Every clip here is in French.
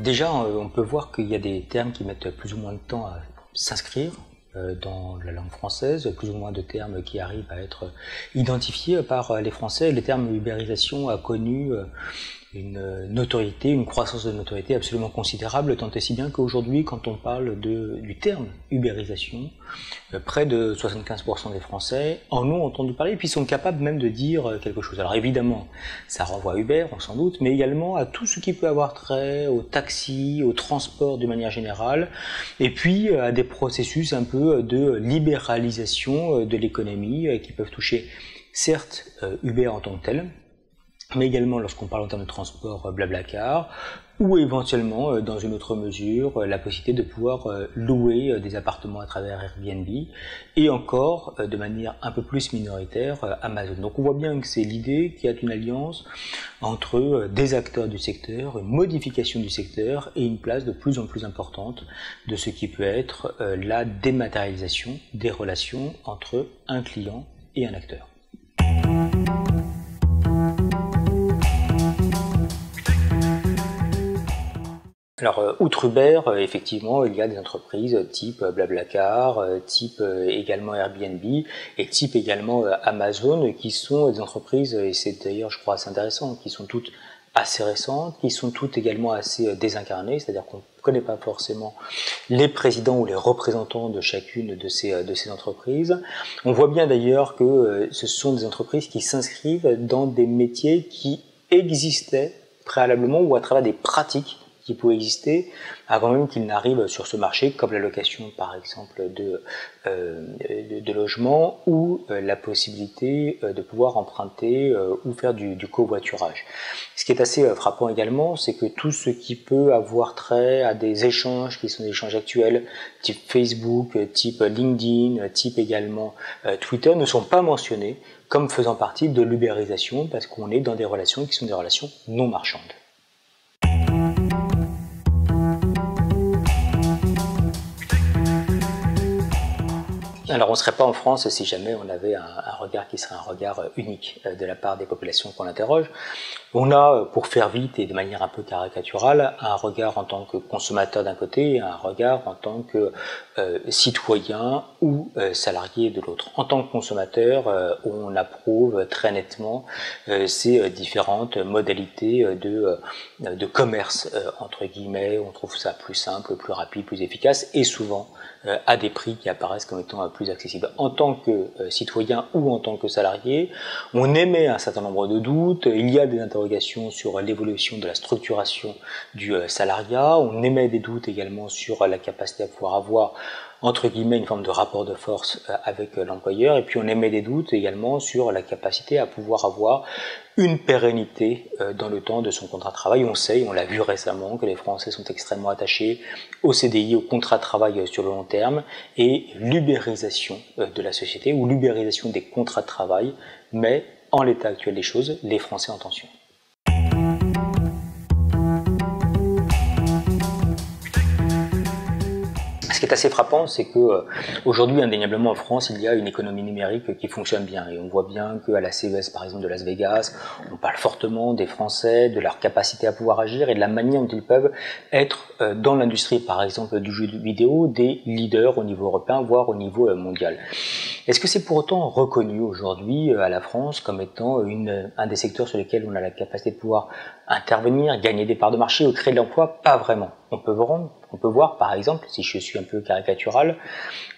Déjà, on peut voir qu'il y a des termes qui mettent plus ou moins de temps à s'inscrire dans la langue française, plus ou moins de termes qui arrivent à être identifiés par les Français. Le terme ubérisation a connu une notoriété, une croissance de notoriété absolument considérable, tant et si bien qu'aujourd'hui, quand on parle du terme ubérisation, près de 75% des Français en ont entendu parler et puis sont capables même de dire quelque chose. Alors évidemment, ça renvoie à Uber, on s'en doute, mais également à tout ce qui peut avoir trait au taxi, au transport de manière générale, et puis à des processus un peu de libéralisation de l'économie qui peuvent toucher certes Uber en tant que tel, mais également lorsqu'on parle en termes de transport Blablacar, ou éventuellement, dans une autre mesure, la possibilité de pouvoir louer des appartements à travers Airbnb, et encore, de manière un peu plus minoritaire, Amazon. Donc on voit bien que c'est l'idée qu'il y a une alliance entre des acteurs du secteur, une modification du secteur, et une place de plus en plus importante de ce qui peut être la dématérialisation des relations entre un client et un acteur. Alors, outre Uber, effectivement, il y a des entreprises type Blablacar, type également Airbnb et type également Amazon qui sont des entreprises, et c'est d'ailleurs, je crois, assez intéressant, qui sont toutes assez récentes, qui sont toutes également assez désincarnées, c'est-à-dire qu'on ne connaît pas forcément les présidents ou les représentants de chacune de ces entreprises. On voit bien d'ailleurs que ce sont des entreprises qui s'inscrivent dans des métiers qui existaient préalablement ou à travers des pratiques qui pouvaient exister avant même qu'ils n'arrivent sur ce marché, comme la location par exemple de logements ou la possibilité de pouvoir emprunter ou faire du covoiturage. Ce qui est assez frappant également, c'est que tout ce qui peut avoir trait à des échanges qui sont des échanges actuels, type Facebook, type LinkedIn, type également Twitter, ne sont pas mentionnés comme faisant partie de l'ubérisation parce qu'on est dans des relations qui sont des relations non marchandes. Alors on ne serait pas en France si jamais on avait un regard qui serait un regard unique de la part des populations qu'on interroge. On a, pour faire vite et de manière un peu caricaturale, un regard en tant que consommateur d'un côté et un regard en tant que citoyen ou salarié de l'autre. En tant que consommateur, on approuve très nettement ces différentes modalités de commerce, entre guillemets. On trouve ça plus simple, plus rapide, plus efficace et souvent à des prix qui apparaissent comme étant plus accessibles. En tant que citoyen ou en tant que salarié, on émet un certain nombre de doutes, il y a des interrogations sur l'évolution de la structuration du salariat, on émet des doutes également sur la capacité à pouvoir avoir entre guillemets une forme de rapport de force avec l'employeur, et puis on émet des doutes également sur la capacité à pouvoir avoir une pérennité dans le temps de son contrat de travail. On sait, on l'a vu récemment, que les Français sont extrêmement attachés au CDI, au contrat de travail sur le long terme, et l'ubérisation de la société ou l'ubérisation des contrats de travail, mais en l'état actuel des choses, les Français en tension. Ce qui est assez frappant, c'est que aujourd'hui, indéniablement en France, il y a une économie numérique qui fonctionne bien. Et on voit bien qu'à la CES, par exemple, de Las Vegas, on parle fortement des Français, de leur capacité à pouvoir agir et de la manière dont ils peuvent être dans l'industrie, par exemple, du jeu vidéo, des leaders au niveau européen, voire au niveau mondial. Est-ce que c'est pour autant reconnu aujourd'hui à la France comme étant un des secteurs sur lesquels on a la capacité de pouvoir intervenir, gagner des parts de marché ou créer de l'emploi? Pas vraiment. On peut voir, par exemple, si je suis un peu caricatural,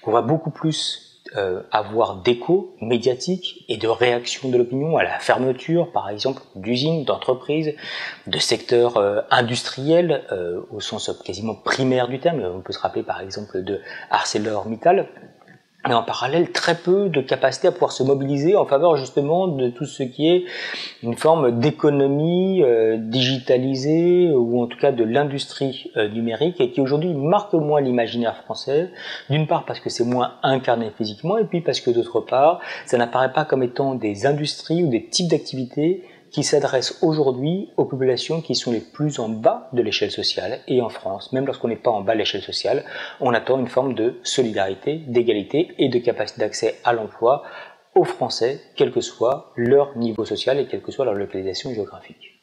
qu'on va beaucoup plus avoir d'écho médiatique et de réaction de l'opinion à la fermeture, par exemple, d'usines, d'entreprises, de secteurs industriels, au sens quasiment primaire du terme. On peut se rappeler, par exemple, de ArcelorMittal. Mais en parallèle, très peu de capacité à pouvoir se mobiliser en faveur justement de tout ce qui est une forme d'économie digitalisée ou en tout cas de l'industrie numérique et qui aujourd'hui marque moins l'imaginaire français, d'une part parce que c'est moins incarné physiquement et puis parce que d'autre part, ça n'apparaît pas comme étant des industries ou des types d'activités qui s'adresse aujourd'hui aux populations qui sont les plus en bas de l'échelle sociale. Et en France, même lorsqu'on n'est pas en bas de l'échelle sociale, on attend une forme de solidarité, d'égalité et de capacité d'accès à l'emploi aux Français, quel que soit leur niveau social et quelle que soit leur localisation géographique.